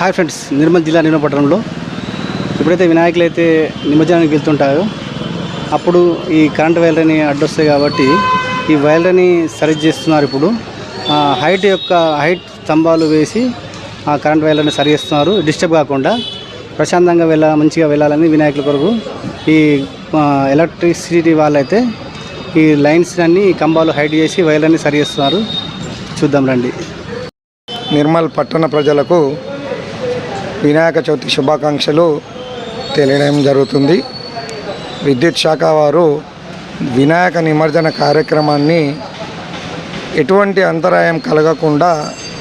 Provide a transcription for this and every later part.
Hi friends, Nirmal జిల్లా నిర్మల్ పట్టణంలో ఎప్పుడైతే వినాయకులు అయితే నిమజ్జనానికి వెళ్తుంటారో అప్పుడు ఈ కరెంట్ వైర్లని అడ్డొస్తాయి కాబట్టి ఈ వైర్లని సరి చేస్తున్నారు. ఇప్పుడు హైట్ స్తంభాలు వేసి ఆ కరెంట్ వైర్లని సరి చేస్తున్నారు. డిస్టర్బ్ కాకుండా ప్రశాంతంగా మంచిగా వెళ్ళాలని వినాయకుల కొరకు ఈ ఎలక్ట్రిసిటీ వాళ్ళైతే ఈ లైన్స్ అన్ని కంబాలు హైట్ చేసి వైర్లని సరి చేస్తున్నారు. చూద్దాం రండి. నిర్మల్ పట్టణ ప్రజలకు వినాయక చవితి శుభాకాంక్షలు తెలియడం జరుగుతుంది. విద్యుత్ శాఖ వారు వినాయక నిమజ్జన కార్యక్రమాన్ని ఎటువంటి అంతరాయం కలగకుండా,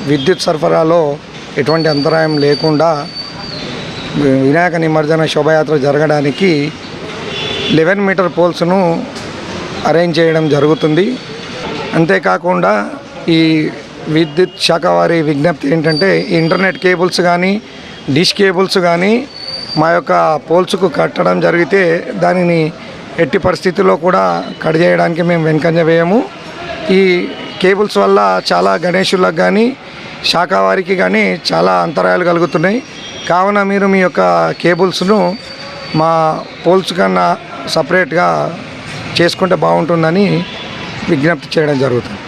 విద్యుత్ సరఫరాలో ఎటువంటి అంతరాయం లేకుండా వినాయక నిమజ్జన శోభయాత్ర జరగడానికి 11 మీటర్ పోల్స్ను అరేంజ్ చేయడం జరుగుతుంది. అంతేకాకుండా ఈ విద్యుత్ శాఖ వారి విజ్ఞప్తి ఏంటంటే, ఇంటర్నెట్ కేబుల్స్ కానీ డిష్ కేబుల్స్ కానీ మా యొక్క పోల్స్కు కట్టడం జరిగితే దానిని ఎట్టి పరిస్థితుల్లో కూడా కట్ చేయడానికి మేము వెనుకంజ వేయము. ఈ కేబుల్స్ వల్ల చాలా గణేశులకు కానీ శాఖ వారికి కానీ చాలా అంతరాయాలు కలుగుతున్నాయి. కావున మీరు మీ యొక్క కేబుల్స్ను మా పోల్స్ కన్నా సపరేట్గా చేసుకుంటే బాగుంటుందని విజ్ఞప్తి చేయడం జరుగుతుంది.